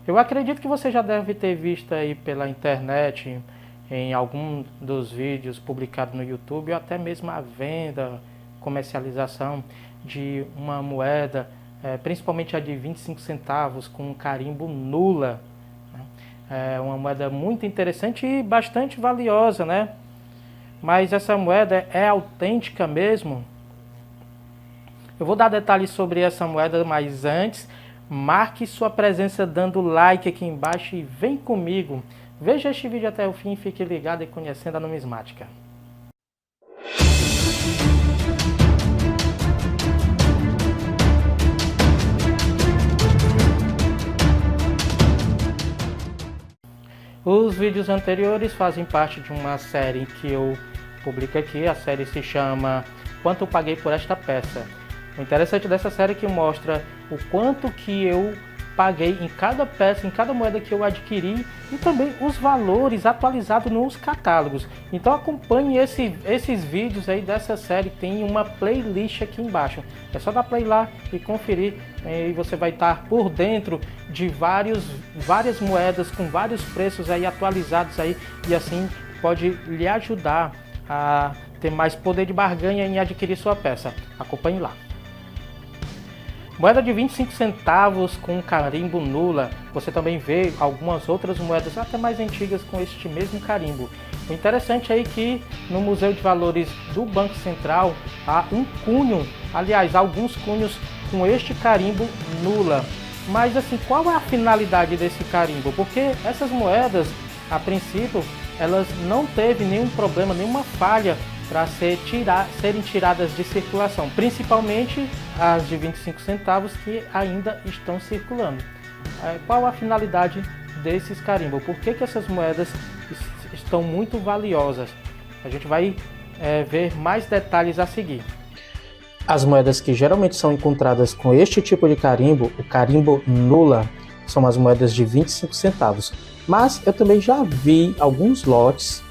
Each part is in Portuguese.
Eu acredito que você já deve ter visto aí pela internet, em algum dos vídeos publicados no YouTube, ou até mesmo a venda, comercialização de uma moeda, principalmente a de 25 centavos, com um carimbo nula. É uma moeda muito interessante e bastante valiosa, né? Mas essa moeda é autêntica mesmo? Eu vou dar detalhes sobre essa moeda, mas antes, marque sua presença dando like aqui embaixo e vem comigo. Veja este vídeo até o fim e fique ligado e conhecendo a numismática. Os vídeos anteriores fazem parte de uma série que eu publico aqui. A série se chama Quanto eu paguei por esta peça. O interessante dessa série é que mostra o quanto que eu paguei em cada peça, em cada moeda que eu adquiri e também os valores atualizados nos catálogos. Então acompanhe esses vídeos aí dessa série, tem uma playlist aqui embaixo. É só dar play lá e conferir e você vai estar por dentro de várias moedas com vários preços aí atualizados aí e assim pode lhe ajudar a ter mais poder de barganha em adquirir sua peça. Acompanhe lá. Moeda de 25 centavos com carimbo nula. Você também vê algumas outras moedas até mais antigas com este mesmo carimbo. O interessante é que no Museu de Valores do Banco Central há um cunho, aliás, alguns cunhos com este carimbo nula. Mas assim, qual é a finalidade desse carimbo? Porque essas moedas, a princípio, elas não teve nenhum problema, nenhuma falha para serem tiradas de circulação, principalmente as de 25 centavos que ainda estão circulando. Qual a finalidade desses carimbos? Por que essas moedas estão muito valiosas? A gente vai ver mais detalhes a seguir. As moedas que geralmente são encontradas com este tipo de carimbo, o carimbo nula, são as moedas de 25 centavos. Mas eu também já vi alguns lotes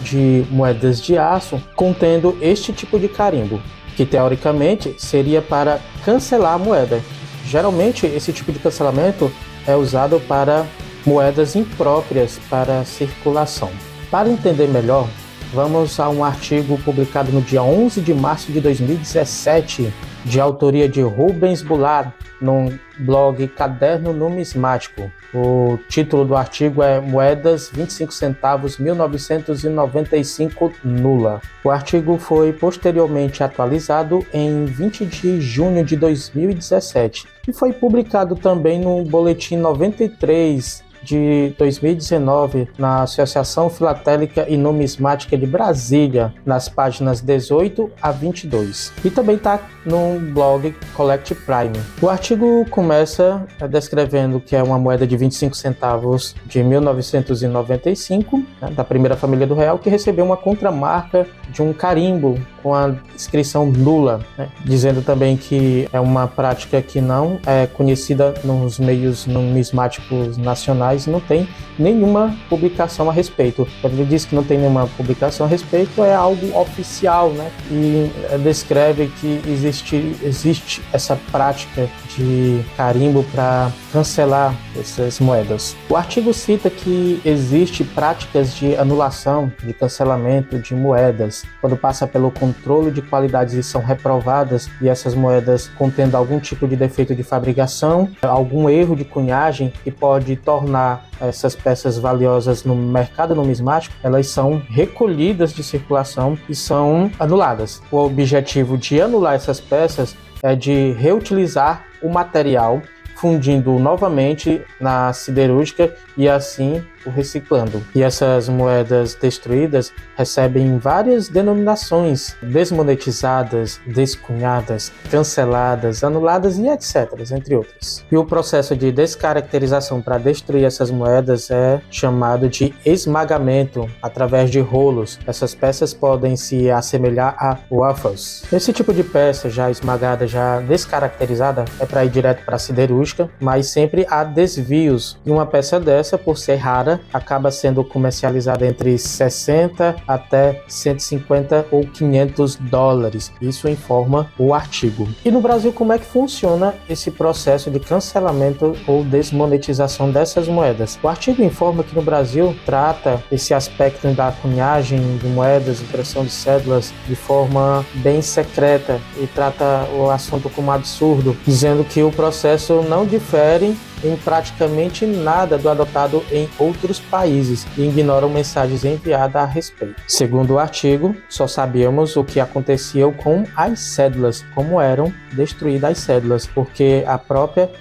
de moedas de aço contendo este tipo de carimbo, que teoricamente seria para cancelar a moeda. Geralmente esse tipo de cancelamento é usado para moedas impróprias para circulação. Para entender melhor, vamos a um artigo publicado no dia 11 de março de 2017, de autoria de Rubens Goulart, no blog Caderno Numismático. O título do artigo é Moedas 25 centavos 1995 nula. O artigo foi posteriormente atualizado em 20 de junho de 2017 e foi publicado também no Boletim 93 de 2019 na Associação Filatélica e Numismática de Brasília, nas páginas 18 a 22. E também está no blog Collect Prime. O artigo começa descrevendo que é uma moeda de 25 centavos de 1995, da primeira família do real, que recebeu uma contramarca de um carimbo com a inscrição nula, dizendo também que é uma prática que não é conhecida nos meios numismáticos nacionais, não tem nenhuma publicação a respeito. Quando ele diz que não tem nenhuma publicação a respeito, é algo oficial, e descreve que existe essa prática de carimbo para cancelar essas moedas. O artigo cita que existe práticas de anulação, de cancelamento de moedas, quando passa pelo controle de qualidades e são reprovadas, e essas moedas contendo algum tipo de defeito de fabricação, algum erro de cunhagem que pode tornar essas peças valiosas no mercado numismático, elas são recolhidas de circulação e são anuladas. O objetivo de anular essas peças é de reutilizar o material, fundindo novamente na siderúrgica e assim o reciclando. E essas moedas destruídas recebem várias denominações: desmonetizadas, descunhadas, canceladas, anuladas e etc., entre outras. E o processo de descaracterização para destruir essas moedas é chamado de esmagamento através de rolos. Essas peças podem se assemelhar a waffles. Esse tipo de peça já esmagada, já descaracterizada, é para ir direto para a siderúrgica artística, mas sempre há desvios. E uma peça dessa, por ser rara, acaba sendo comercializada entre 60 até 150 ou 500 dólares. Isso informa o artigo. E no Brasil, como é que funciona esse processo de cancelamento ou desmonetização dessas moedas? O artigo informa que no Brasil trata esse aspecto da cunhagem de moedas, impressão de cédulas, de forma bem secreta e trata o assunto como absurdo, dizendo que o processo não difere em praticamente nada do adotado em outros países e ignoram mensagens enviadas a respeito. Segundo o artigo, só sabíamos o que acontecia com as cédulas, como eram destruídas as cédulas, porque a própria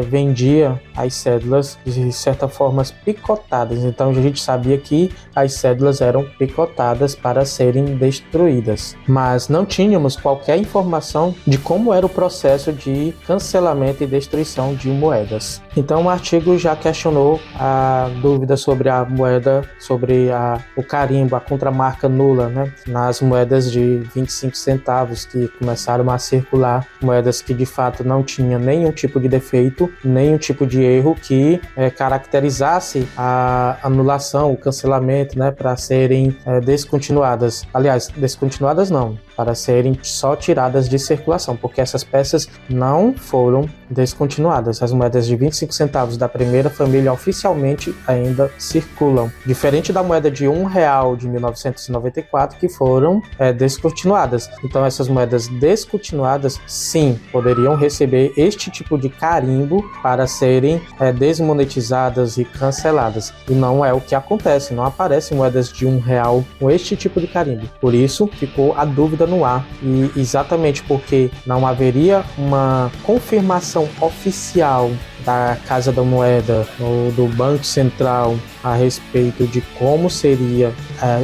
vendia as cédulas de certa forma picotadas, então a gente sabia que as cédulas eram picotadas para serem destruídas, mas não tínhamos qualquer informação de como era o processo de cancelamento e destruição de moedas. Então o artigo já questionou a dúvida sobre a moeda, sobre o carimbo, a contramarca nula, né, nas moedas de 25 centavos que começaram a circular, moedas que de fato não tinham nenhum tipo de defeito, nenhum tipo de erro que caracterizasse a anulação, o cancelamento, né, para serem descontinuadas. Aliás, descontinuadas não, para serem só tiradas de circulação, porque essas peças não foram descontinuadas. As moedas de 25 centavos da primeira família oficialmente ainda circulam, diferente da moeda de R$1 de 1994 que foram descontinuadas. Então essas moedas descontinuadas sim poderiam receber este tipo de carimbo para serem desmonetizadas e canceladas, e não é o que acontece, não aparecem moedas de R$1 com este tipo de carimbo. Por isso ficou a dúvida no ar, e exatamente porque não haveria uma confirmação oficial da Casa da Moeda ou do Banco Central a respeito de como seria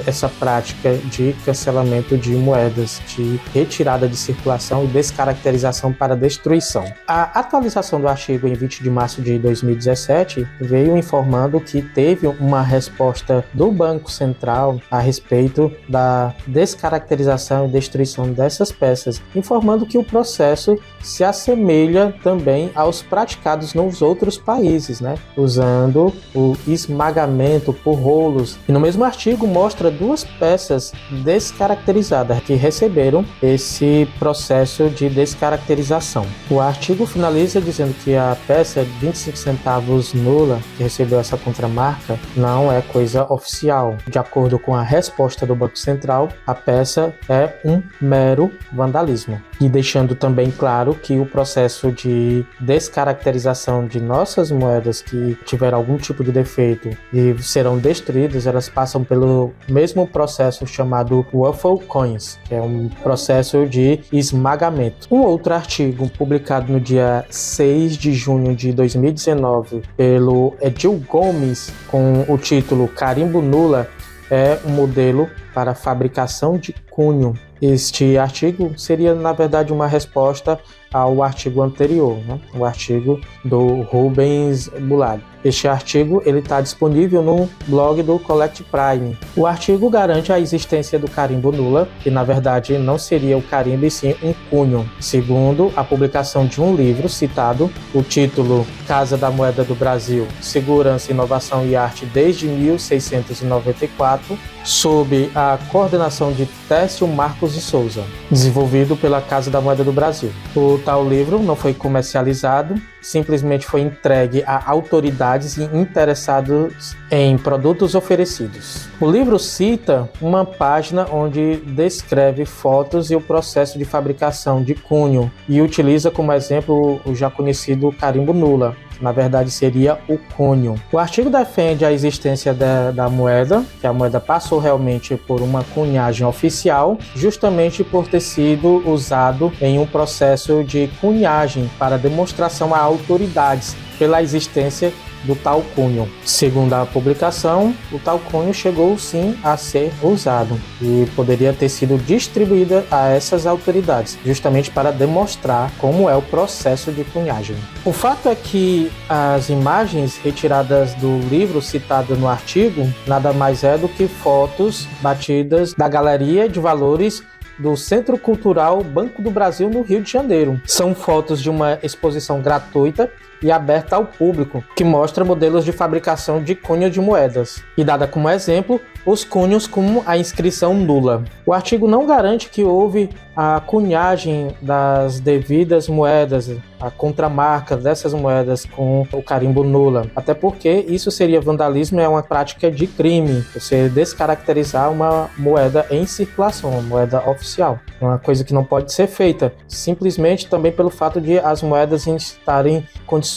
essa prática de cancelamento de moedas, de retirada de circulação e descaracterização para destruição. A atualização do artigo em 20 de março de 2017 veio informando que teve uma resposta do Banco Central a respeito da descaracterização e destruição dessas peças, informando que o processo se assemelha também aos praticados nos outros países, né? Usando o esmagamento por rolos. E no mesmo artigo mostra duas peças descaracterizadas que receberam esse processo de descaracterização. O artigo finaliza dizendo que a peça de 25 centavos nula, que recebeu essa contramarca, não é coisa oficial. De acordo com a resposta do Banco Central, a peça é um mero vandalismo. E deixando também claro que o processo de descaracterização de nossas moedas que tiveram algum tipo de defeito e serão destruídas, elas passam pelo mesmo processo chamado Waffle Coins, que é um processo de esmagamento. Um outro artigo publicado no dia 6 de junho de 2019 pelo Edil Gomes com o título Carimbo Nula é um modelo para fabricação de cunho. Este artigo seria, na verdade, uma resposta ao artigo anterior, né? O artigo do Rubens Bullag. Este artigo está disponível no blog do Collect Prime. O artigo garante a existência do carimbo nula, que na verdade não seria o carimbo e sim um cunho. Segundo a publicação de um livro citado, o título Casa da Moeda do Brasil, Segurança, Inovação e Arte desde 1694, sob a coordenação de Técio Marcos de Souza, desenvolvido pela Casa da Moeda do Brasil. O tal livro não foi comercializado, simplesmente foi entregue a autoridades e interessados em produtos oferecidos. O livro cita uma página onde descreve fotos e o processo de fabricação de cunho e utiliza como exemplo o já conhecido carimbo nula. Na verdade seria o cunho. O artigo defende a existência da moeda, que a moeda passou realmente por uma cunhagem oficial, justamente por ter sido usado em um processo de cunhagem para demonstração a autoridades pela existência do tal cunho. Segundo a publicação, o tal cunho chegou sim a ser usado e poderia ter sido distribuída a essas autoridades, justamente para demonstrar como é o processo de cunhagem. O fato é que as imagens retiradas do livro citado no artigo nada mais é do que fotos batidas da Galeria de Valores do Centro Cultural Banco do Brasil no Rio de Janeiro. São fotos de uma exposição gratuita e aberta ao público, que mostra modelos de fabricação de cunho de moedas, e dada como exemplo os cunhos com a inscrição nula. O artigo não garante que houve a cunhagem das devidas moedas, a contramarca dessas moedas com o carimbo nula, até porque isso seria vandalismo, é uma prática de crime, você descaracterizar uma moeda em circulação, uma moeda oficial, é uma coisa que não pode ser feita, simplesmente também pelo fato de as moedas estarem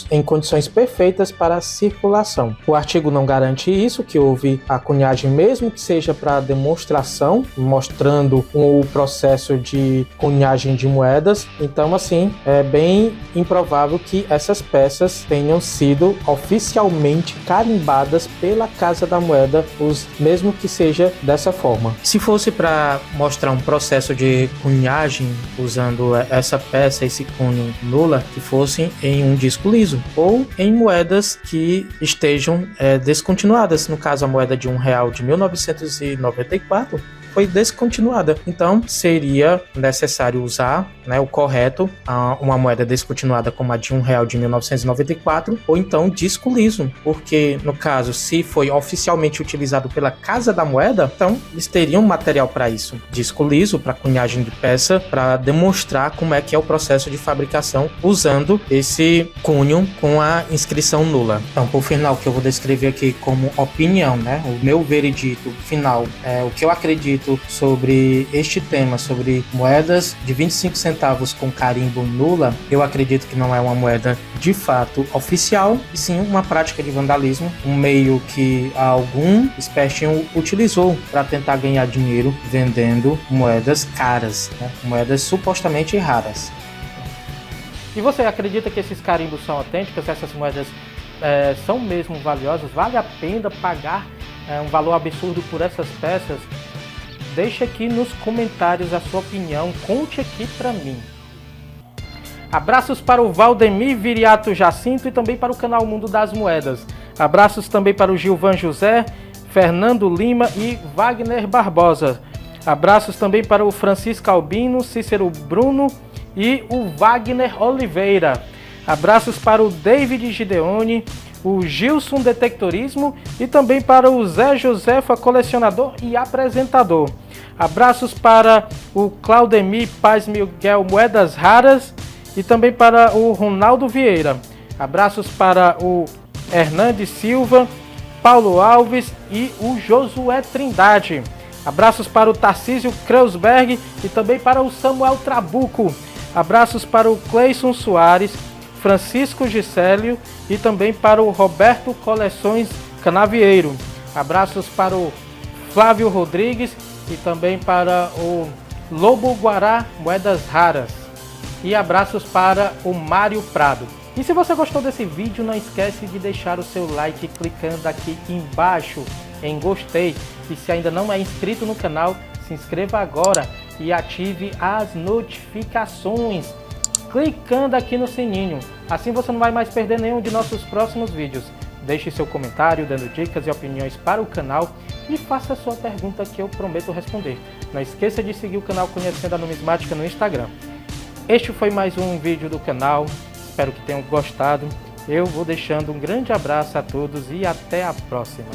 em condições perfeitas para a circulação. O artigo não garante isso, que houve a cunhagem mesmo que seja para demonstração, mostrando o processo de cunhagem de moedas, então assim, é bem improvável que essas peças tenham sido oficialmente carimbadas pela Casa da Moeda, mesmo que seja dessa forma. Se fosse para mostrar um processo de cunhagem usando essa peça, esse cunho nula, que fossem em um disco liso ou em moedas que estejam descontinuadas, no caso a moeda de R$1 de 1994 foi descontinuada, então seria necessário usar, o correto, uma moeda descontinuada como a de R$1 de 1994, ou então disco liso, porque no caso, se foi oficialmente utilizado pela Casa da Moeda, então eles teriam material para isso, disco liso para cunhagem de peça, para demonstrar como é que é o processo de fabricação usando esse cunho com a inscrição nula. Então, por final, que eu vou descrever aqui como opinião, o meu veredito final, o que eu acredito sobre este tema, sobre moedas de 25 centavos com carimbo nula, eu acredito que não é uma moeda de fato oficial, e sim uma prática de vandalismo, um meio que algum espertinho utilizou para tentar ganhar dinheiro vendendo moedas caras, moedas supostamente raras. E você acredita que esses carimbos são autênticos, essas moedas são mesmo valiosas? Vale a pena pagar um valor absurdo por essas peças? Deixe aqui nos comentários a sua opinião, conte aqui para mim. Abraços para o Valdemir Viriato Jacinto e também para o canal Mundo das Moedas. Abraços também para o Gilvan José, Fernando Lima e Wagner Barbosa. Abraços também para o Francisco Albino, Cícero Bruno e o Wagner Oliveira. Abraços para o David Gideone, o Gilson Detectorismo e também para o Zé Josefa, colecionador e apresentador. Abraços para o Claudemir Paz Miguel Moedas Raras e também para o Ronaldo Vieira. Abraços para o Hernandes Silva, Paulo Alves e o Josué Trindade. Abraços para o Tarcísio Kreuzberg e também para o Samuel Trabuco. Abraços para o Cleison Soares, Francisco Gisélio e também para o Roberto Coleções Canavieiro. Abraços para o Flávio Rodrigues e também para o Lobo Guará Moedas Raras. E abraços para o Mário Prado. E se você gostou desse vídeo, não esquece de deixar o seu like clicando aqui embaixo em gostei. E se ainda não é inscrito no canal, se inscreva agora e ative as notificações, clicando aqui no sininho. Assim você não vai mais perder nenhum de nossos próximos vídeos. Deixe seu comentário dando dicas e opiniões para o canal e faça sua pergunta que eu prometo responder. Não esqueça de seguir o canal Conhecendo a Numismática no Instagram. Este foi mais um vídeo do canal, espero que tenham gostado. Eu vou deixando um grande abraço a todos e até a próxima.